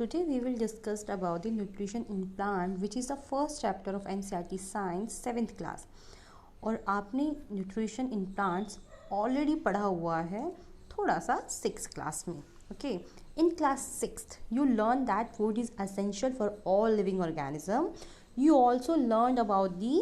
Today we will discuss about the nutrition in plant, which is the first chapter of NCERT Science 7th class. और आपने nutrition in plants already पढ़ा हुआ है थोड़ा सा 6th class में. Okay, in class 6th you learned that food is essential for all living organism. You also learned about the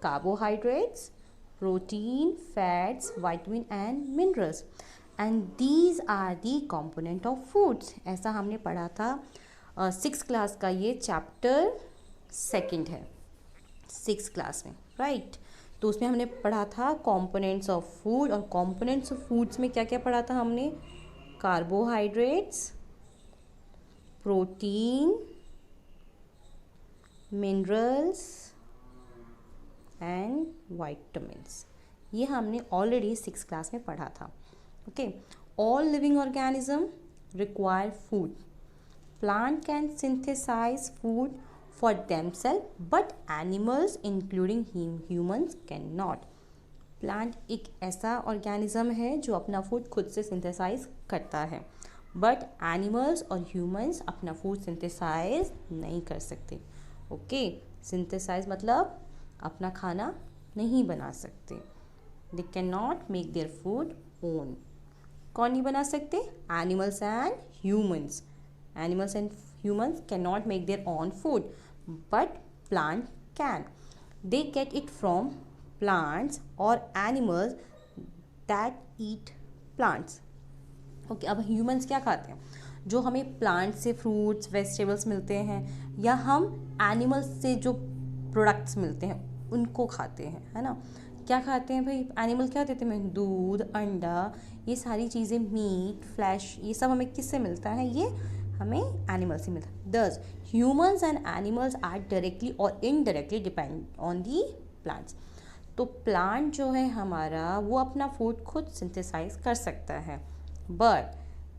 carbohydrates, protein, fats, vitamin and minerals, and these are the component of foods. ऐसा हमने पढ़ा था 6th class का. ये chapter 2nd है 6th class में, right. तो उसमें हमने पढ़ा था कंपोनेंट्स ऑफ फूड, और कंपोनेंट्स ऑफ फूड्स में क्या क्या पढ़ा था हमने? Carbohydrates, protein, minerals and vitamins. ये हमने ऑलरेडी 6th क्लास में पढ़ा था. Okay, all living organism require food. Plant can synthesise food for themselves, but animals including humans cannot. Plant एक ऐसा ऑर्गेनिज्म है जो अपना फूड खुद से सिंथेसाइज करता है, बट एनिमल्स और ह्यूमंस अपना फूड सिंथेसाइज नहीं कर सकते. ओके, सिंथेसाइज मतलब अपना खाना नहीं बना सकते. They can not make their food own. कौन नहीं बना सकते? Animals and humans. Animals and humans cannot make their own food, but plant can. They get it from plants or animals that eat plants. Okay, अब humans क्या खाते हैं? जो हमें प्लांट से फ्रूट्स वेजिटेबल्स मिलते हैं, या हम एनिमल्स से जो प्रोडक्ट्स मिलते हैं उनको खाते हैं, है ना. क्या खाते हैं भाई? एनिमल क्या देते हैं? दूध, अंडा, ये सारी चीज़ें, मीट, फ्लैश, ये सब हमें किससे मिलता है? ये हमें एनिमल से मिलता है. Thus humans and animals are directly or indirectly depend on the plants. तो प्लांट जो है हमारा वो अपना फूड खुद सिंथेसाइज कर सकता है, बट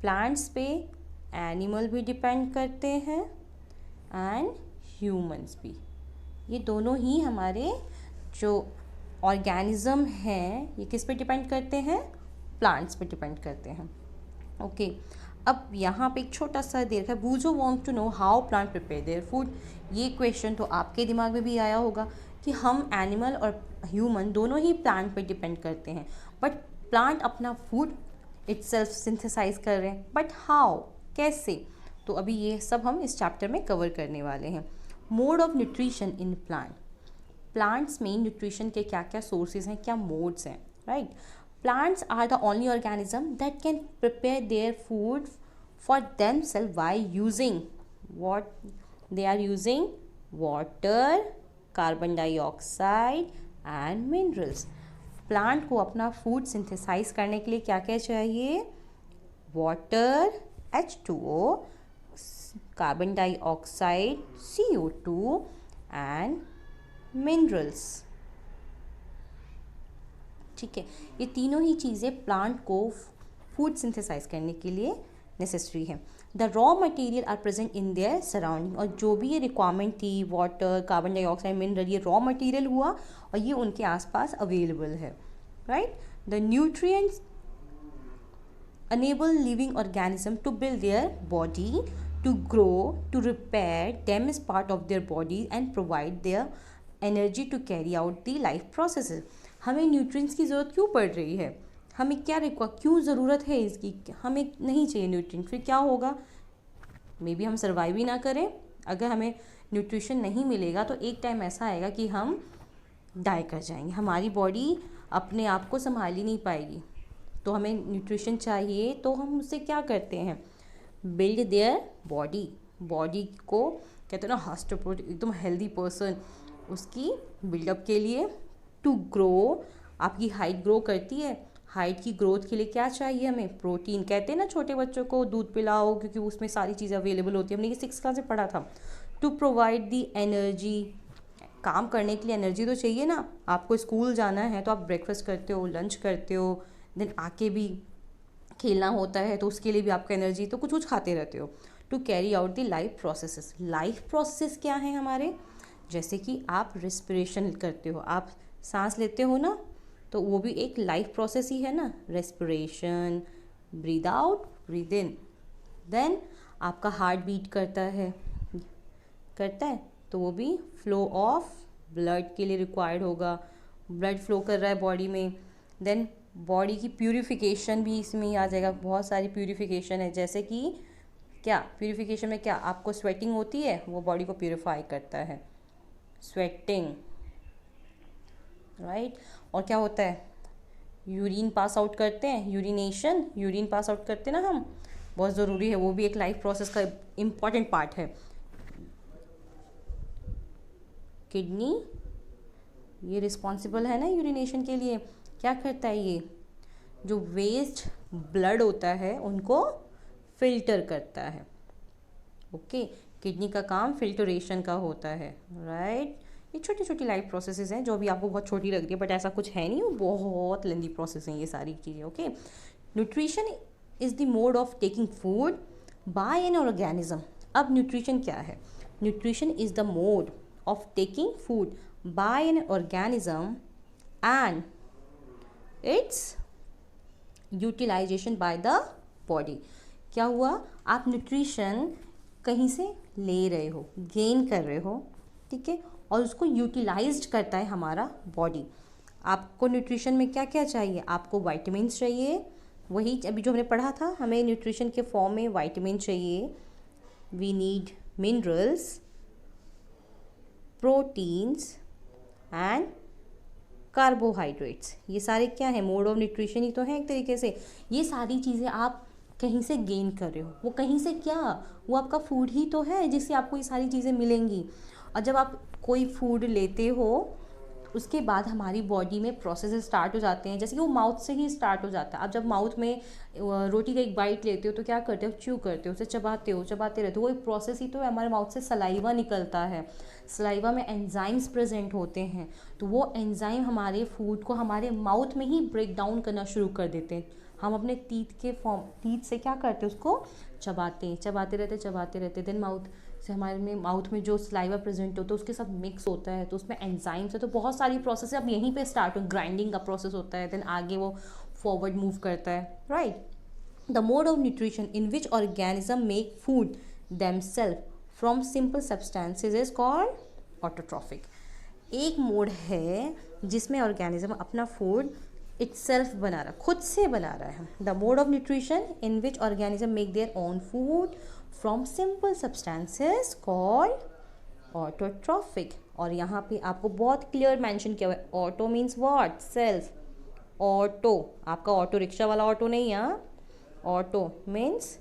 प्लांट्स पे एनिमल भी डिपेंड करते हैं एंड ह्यूमंस भी. ये दोनों ही हमारे जो ऑर्गेनिज्म हैं ये किस पे डिपेंड करते हैं? प्लांट्स पे डिपेंड करते हैं. ओके, अब यहाँ पे एक छोटा सा दे रखा है, वूजो want to know how plant prepare their food. ये क्वेश्चन तो आपके दिमाग में भी आया होगा कि हम एनिमल और ह्यूमन दोनों ही प्लांट पे डिपेंड करते हैं, बट प्लांट अपना फूड इटसेल्फ सिंथेसाइज कर रहे हैं, बट हाउ, कैसे? तो अभी ये सब हम इस चैप्टर में कवर करने वाले हैं. Mode of nutrition in plant. Plants में न्यूट्रिशन के क्या क्या सोर्सेज हैं, क्या मोड्स हैं, right. Plants are the only organism that can prepare their food for themselves by using what they are using? Water, carbon dioxide and minerals. Plant को अपना food synthesise करने के लिए क्या क्या चाहिए? Water H2O, carbon dioxide CO2 and minerals. ठीक है, ये तीनों ही चीज़ें प्लांट को फूड सिंथेसाइज करने के लिए नेसेसरी है. The raw material are present in their surrounding. और जो भी ये रिक्वायरमेंट थी, वाटर, कार्बन डाइऑक्साइड, मिनरल, ये रॉ मटेरियल हुआ और ये उनके आसपास अवेलेबल है, right. The nutrients enable living organism to build their body, to grow, to repair damaged part of their body and provide their energy to carry out the life processes. हमें nutrients की ज़रूरत क्यों पड़ रही है? हमें क्या क्यों ज़रूरत है इसकी? हमें नहीं चाहिए न्यूट्रिएंट, फिर क्या होगा? मे बी हम सर्वाइव ही ना करें. अगर हमें न्यूट्रिशन नहीं मिलेगा तो एक टाइम ऐसा आएगा कि हम डाई कर जाएंगे, हमारी बॉडी अपने आप को संभाल ही नहीं पाएगी. तो हमें न्यूट्रिशन चाहिए, तो हम उससे क्या करते हैं? Build their body. बॉडी को कहते हैं ना हॉस्टोप्रोट, एकदम हेल्दी पर्सन, उसकी बिल्डअप के लिए. टू ग्रो, आपकी हाइट ग्रो करती है, हाइट की ग्रोथ के लिए क्या चाहिए हमें? प्रोटीन. कहते हैं ना छोटे बच्चों को दूध पिलाओ क्योंकि उसमें सारी चीज़ें अवेलेबल होती है. हमने ये 6th क्लास में पढ़ा था. To provide the energy. काम करने के लिए एनर्जी तो चाहिए ना. आपको स्कूल जाना है तो आप ब्रेकफास्ट करते हो, लंच करते हो, देन आके भी खेलना होता है तो उसके लिए भी आपका एनर्जी, तो कुछ कुछ खाते रहते हो. To carry out the life processes. Life process क्या है हमारे? जैसे कि आप रेस्पिरेशन करते हो, आप सांस लेते हो ना, तो वो भी एक लाइफ प्रोसेस ही है ना. Respiration, breathe out, breathe in. Then आपका हार्ट बीट करता है तो वो भी फ्लो ऑफ ब्लड के लिए रिक्वायर्ड होगा। ब्लड फ्लो कर रहा है बॉडी में, देन बॉडी की प्यूरिफिकेशन भी इसमें ही आ जाएगा। बहुत सारी प्यूरिफिकेशन है, जैसे कि क्या प्यूरिफिकेशन में क्या आपको स्वेटिंग होती है, वो बॉडी को प्यूरिफाई करता है, स्वेटिंग, राइट। और क्या होता है, यूरिन पास आउट करते हैं, यूरिन पास आउट करते हैं ना हम, बहुत ज़रूरी है, वो भी एक लाइफ प्रोसेस का इम्पॉर्टेंट पार्ट है। किडनी ये रिस्पॉन्सिबल है ना यूरिनेशन के लिए। क्या करता है ये, जो वेस्ट ब्लड होता है उनको फिल्टर करता है। ओके, किडनी का काम फिल्टरेशन का होता है, राइट। ये छोटी छोटी लाइफ प्रोसेसेस हैं जो अभी आपको बहुत छोटी लग रही है, बट ऐसा कुछ है नहीं, वो बहुत लेंदी प्रोसेस हैं ये सारी चीज़ें। Okay, nutrition is the mode of taking food by an organism. अब न्यूट्रिशन क्या है, nutrition is the mode of taking food by an organism and its utilisation by the body. क्या हुआ, आप न्यूट्रिशन कहीं से ले रहे हो, गेन कर रहे हो, ठीक है, और उसको यूटिलाइज्ड करता है हमारा बॉडी। आपको न्यूट्रिशन में क्या क्या चाहिए, आपको वाइटामिन्स चाहिए, वही अभी जो हमने पढ़ा था, हमें न्यूट्रिशन के फॉर्म में वाइटामिन चाहिए, we need minerals, proteins and carbohydrates. ये सारे क्या है, मोड ऑफ न्यूट्रिशन ही तो है एक तरीके से। ये सारी चीज़ें आप कहीं से गेन कर रहे हो, वो कहीं से क्या, वो आपका फूड ही तो है जिससे आपको ये सारी चीज़ें मिलेंगी। और जब आप कोई फूड लेते हो उसके बाद हमारी बॉडी में प्रोसेस स्टार्ट हो जाते हैं, जैसे कि वो माउथ से ही स्टार्ट हो जाता है। अब जब माउथ में रोटी का एक बाइट लेते हो तो क्या करते हो, च्यू करते हो, उसे चबाते रहते हो, वो एक प्रोसेस ही तो है। हमारे माउथ से सलाइवा निकलता है, सलाइवा में एंजाइम्स प्रेजेंट होते हैं, तो वो एंजाइम हमारे फूड को हमारे माउथ में ही ब्रेक डाउन करना शुरू कर देते हैं। हम अपने टीथ से क्या करते हैं, उसको चबाते रहते, देन माउथ से हमारे में माउथ में जो सलाइवा प्रेजेंट होता है उसके साथ मिक्स होता है, तो उसमें एंजाइम्स है, तो बहुत सारी प्रोसेस है। अब यहीं पे स्टार्ट हो, ग्राइंडिंग का प्रोसेस होता है, देन आगे वो फॉरवर्ड मूव करता है, right. The mode of nutrition in which organism make food themselves from simple substances is called autotrophic. एक मोड है जिसमें ऑर्गेनिज्म अपना फूड itself बना रहा, खुद से बना रहा है। The mode of nutrition in which organism make their own food from simple substances called autotrophic. और यहाँ पे आपको बहुत क्लियर मेंशन किया हुआ है, auto means what, self. Auto आपका ऑटो रिक्शा वाला ऑटो नहीं है, auto means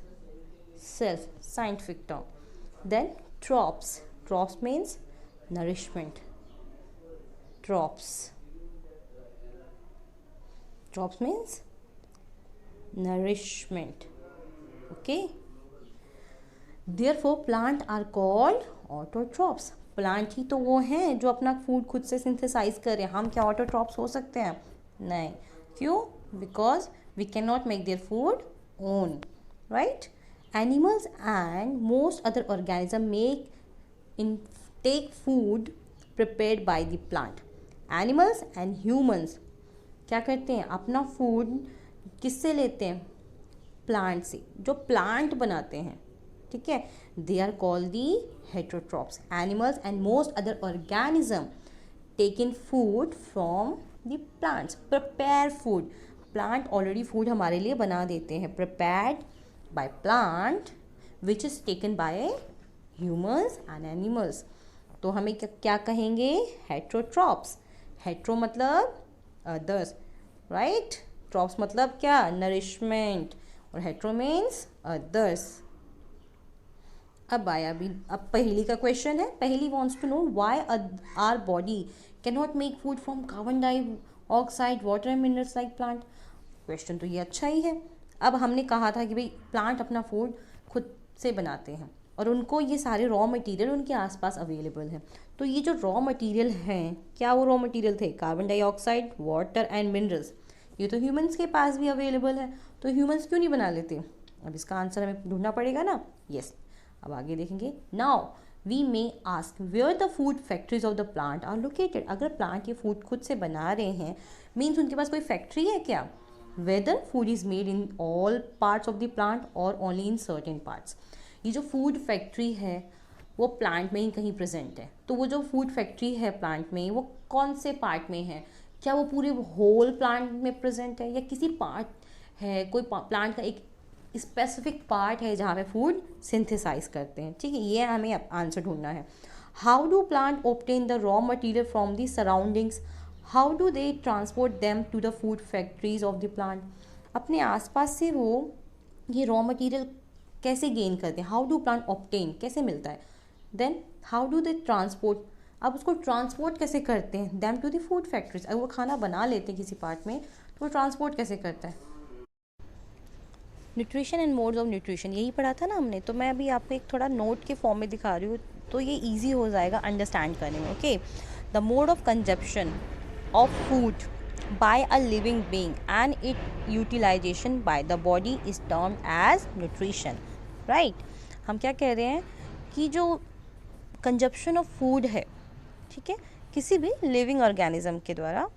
self, scientific term. Then trophs means nourishment, trophs means nourishment, okay। therefore plant are called autotrophs। Plant ही तो वो हैं जो अपना फूड खुद से सिंथेसाइज कर रहे हैं। हम क्या ऑटोट्रॉप्स हो सकते हैं, नहीं, क्यों, because we can not make their food own, right. Animals and most other organism make in take food prepared by the plant. Animals and humans क्या करते हैं, अपना फूड किससे लेते हैं, प्लांट से, जो प्लांट बनाते हैं, ठीक है। They are called the heterotrophs. Animals and most other organism take in food from the plants, prepare food. Plant already food हमारे लिए बना देते हैं, prepared by plant which is taken by humans and animals. तो हमें क्या कहेंगे, heterotrophs. Hetero मतलब अदर्स, राइट। ट्रॉप्स मतलब क्या, नरिशमेंट, और हेट्रो मीन्स अदर्स। अब पहेली का क्वेश्चन है। Paheli wants to know why our body can not make food from carbon dioxide, water and minerals like plant. Question तो ये अच्छा ही है। अब हमने कहा था कि भाई प्लांट अपना फूड खुद से बनाते हैं और उनको ये सारे रॉ मटेरियल उनके आसपास अवेलेबल है। तो ये जो रॉ मटेरियल हैं, क्या वो रॉ मटेरियल थे, carbon dioxide, water and minerals, ये तो ह्यूमंस के पास भी अवेलेबल है, तो ह्यूमंस क्यों नहीं बना लेते। अब इसका आंसर हमें ढूंढना पड़ेगा ना, यस। अब आगे देखेंगे। Now we may ask where the food factories of the plant are located. अगर प्लांट ये फूड खुद से बना रहे हैं, मीन्स उनके पास कोई फैक्ट्री है क्या। Whether food is made in all parts of the plant और ओनली इन सर्टेन पार्ट्स। ये जो फूड फैक्ट्री है वो प्लांट में ही कहीं प्रेजेंट है। तो वो जो फूड फैक्ट्री है प्लांट में, वो कौन से पार्ट में है? क्या वो पूरे होल प्लांट में प्रेजेंट है, या किसी पार्ट है, कोई प्लांट का एक स्पेसिफिक पार्ट है जहाँ पे फूड सिंथेसाइज करते हैं? ठीक है, ये हमें आंसर ढूंढना है। How do plant obtain the raw material from the surroundings? How do they transport them to the food factories of the plant? अपने आसपास से वो ये रॉ मटेरियल कैसे गेन करते हैं? हाउ डू प्लांट ऑब्टेन, कैसे मिलता है? Then how do they transport, अब उसको ट्रांसपोर्ट कैसे करते हैं? Them to the food factories. अगर वो खाना बना लेते हैं किसी पार्ट में, तो वो ट्रांसपोर्ट कैसे करता है? Nutrition and modes of nutrition यही पढ़ा था ना हमने, तो मैं अभी आपको एक थोड़ा नोट के फॉर्म में दिखा रही हूँ, तो ये ईजी हो जाएगा अंडरस्टैंड करने में। Okay, the mode of consumption of food by a living being and its utilization by the body is termed as nutrition, right? हम क्या कह रहे हैं कि जो कंजप्शन ऑफ फूड है, ठीक है, किसी भी लिविंग ऑर्गेनिज्म के द्वारा,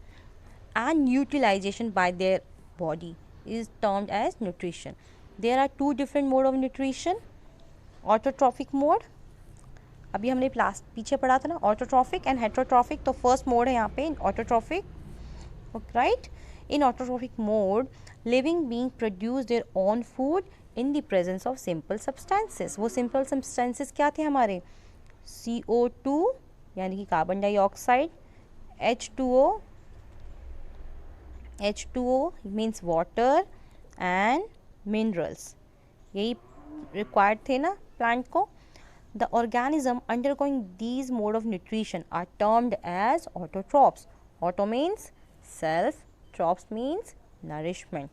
and utilization by their body is termed as nutrition. There are two different mode of nutrition, autotrophic mode, अभी हमने पीछे पढ़ा था ना, ऑटोट्रॉफिक एंड हेटरोट्रॉफिक। तो फर्स्ट मोड है यहाँ पे autotrophic, right? In autotrophic mode, living being produce their own food in the presence of simple substances. वो simple substances क्या थे हमारे? CO2 यानी कि carbon dioxide, H2O means water and minerals, यही required थे ना प्लांट को। The organism undergoing these mode of nutrition are termed as autotrophs. Auto means self, trophs means nourishment,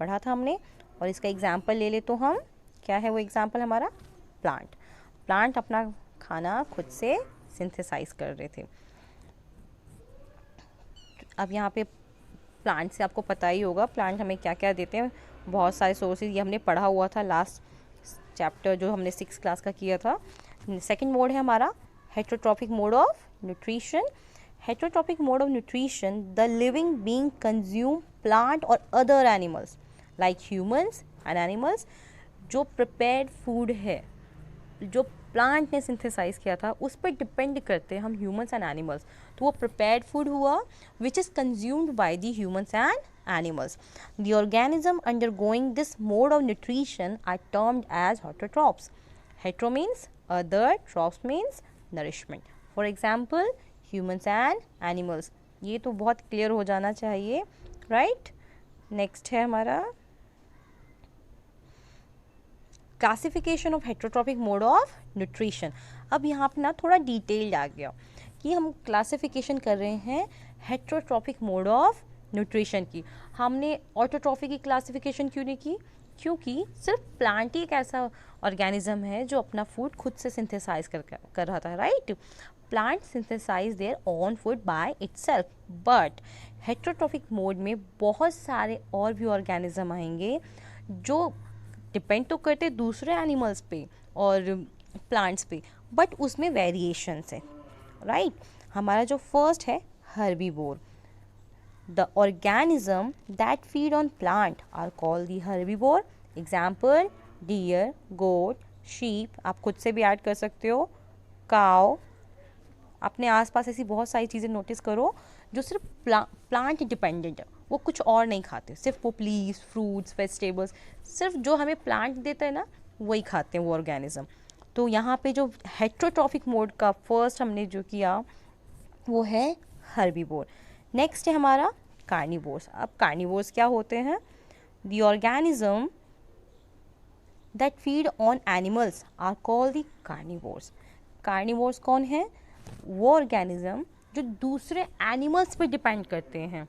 पढ़ा था हमने। और इसका एग्जाम्पल ले ले तो हम, क्या है वो एग्जाम्पल हमारा? प्लांट अपना खाना खुद से सिंथेसाइज कर रहे थे। अब यहाँ पे प्लांट से आपको पता ही होगा प्लांट हमें क्या क्या देते हैं, बहुत सारे सोर्सेज, ये हमने पढ़ा हुआ था लास्ट चैप्टर जो हमने 6th क्लास का किया था। सेकेंड मोड है हमारा heterotrophic mode of nutrition. Heterotrophic mode of nutrition, the living being consume plant or other animals like humans and animals। जो prepared food है, जो प्लांट ने सिंथेसाइज किया था, उस पर डिपेंड करते हैं हम ह्यूमंस एंड एनिमल्स। तो वो प्रिपेयर्ड फूड हुआ which is consumed by the humans and animals. The organism undergoing this mode of nutrition are termed as autotrophs. Hetero means other, trophs means nourishment. For example humans and animals, ये तो बहुत clear हो जाना चाहिए, right? Next है हमारा classification of heterotrophic mode of nutrition. अब यहाँ पे ना थोड़ा डिटेल्ड आ गया कि हम क्लासिफिकेशन कर रहे हैं हेटरोट्रॉफिक मोड ऑफ न्यूट्रिशन की। हमने ऑटोट्रॉफिक की क्लासिफिकेशन क्यों नहीं की? क्योंकि सिर्फ प्लांट ही एक ऐसा ऑर्गेनिज्म है जो अपना फूड खुद से सिंथेसाइज कर रहा था, right? Plant synthesise their own food by itself, but heterotrophic mode में बहुत सारे और भी ऑर्गेनिज्म आएंगे जो डिपेंड तो करते दूसरे एनिमल्स पे और प्लांट्स पे, बट उसमें वेरिएशंस है, राइट? हमारा जो फर्स्ट है herbivore. The organism that feed on plant are called the herbivore. Example deer, goat, sheep, आप खुद से भी ऐड कर सकते हो, काव। अपने आसपास ऐसी बहुत सारी चीज़ें नोटिस करो जो सिर्फ प्लांट डिपेंडेंट है, वो कुछ और नहीं खाते, सिर्फ वो लीव्स, फ्रूट्स, वेजिटेबल्स, सिर्फ जो हमें प्लांट देता है ना वही खाते हैं वो ऑर्गेनिज्म। तो यहाँ पे जो हेटरोट्रॉफिक मोड का फर्स्ट हमने जो किया वो है हर्बीवोर। नेक्स्ट है हमारा कार्निवोर्स। अब कार्निवोर्स क्या होते हैं? The organism that feed on animals are called the carnivores. Carnivores कौन है? वो ऑर्गेनिज्म जो दूसरे एनिमल्स पे डिपेंड करते हैं,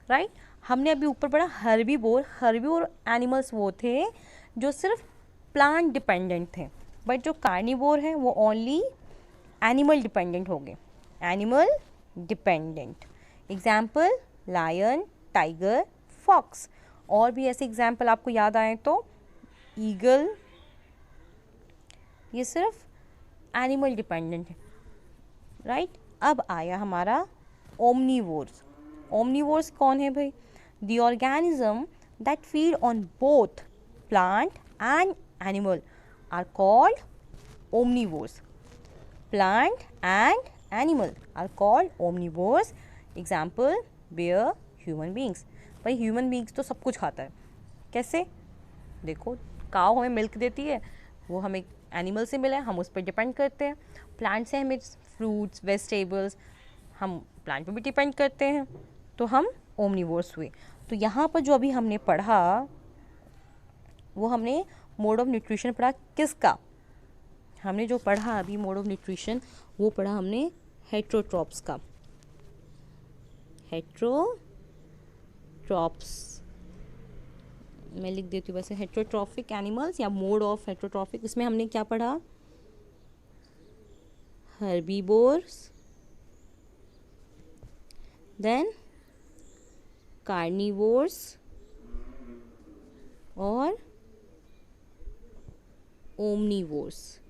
राइट? हमने अभी ऊपर पढ़ा हर्बीवोर। हर्बीवोर एनिमल्स वो थे जो सिर्फ प्लांट डिपेंडेंट थे, बट जो कार्निवोर हैं वो ओनली एनिमल डिपेंडेंट हो गए, animal dependent. Example lion, tiger, fox. और भी ऐसे एग्जाम्पल आपको याद आए तो ईगल, ये सिर्फ एनिमल डिपेंडेंट है, राइट? अब आया हमारा ओमनीवोर्स। ओमनीवोर्स कौन है भाई? The organism that feed on both plant and animal. are called omnivores. Plant and animal are called omnivores. Example, bear, human beings. भाई ह्यूमन बींग्स तो सब कुछ खाता है. कैसे? देखो, काव हमें मिल्क देती है, वो हमें एनिमल से मिला है, हम उस पर डिपेंड करते हैं. प्लांट से हमें फ्रूट्स, वेजिटेबल्स, हम प्लांट पे भी डिपेंड करते हैं, तो हम ओमनिवोर्स हुए. तो यहाँ पर जो अभी हमने पढ़ा, वो हमने मोड ऑफ न्यूट्रिशन पढ़ा. किसका? हमने जो पढ़ा अभी मोड ऑफ न्यूट्रिशन, वो पढ़ा हमने हेट्रोट्रॉप्स का. हेट्रोट्रॉप्स मैं लिख देती हूँ वैसे, हेट्रोट्रॉफिक एनिमल्स या मोड ऑफ हेट्रोट्रॉफिक. इसमें हमने क्या पढ़ा? हर्बीवोर्स, देन कार्निवोर्स और ओमनिवोर्स.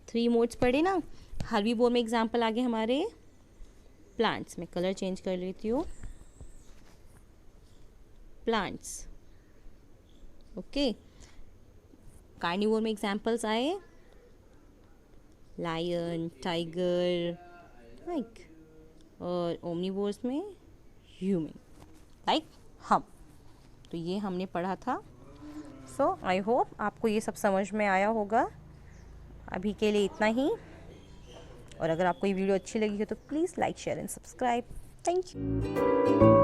3 मोड्स पढ़े ना. हर्बीवोर में एग्जाम्पल आ गए हमारे प्लांट्स. में कलर चेंज कर लेती हूँ. Plants, okay. कार्निवोर में एग्जाम्पल्स आए लायन, टाइगर, लाइक. और ओमनिवोर्स में ह्यूमन, लाइक हम. तो ये हमने पढ़ा था. सो आई होप आपको ये सब समझ में आया होगा. अभी के लिए इतना ही. और अगर आपको ये वीडियो अच्छी लगी हो तो please like, share and subscribe. Thank you.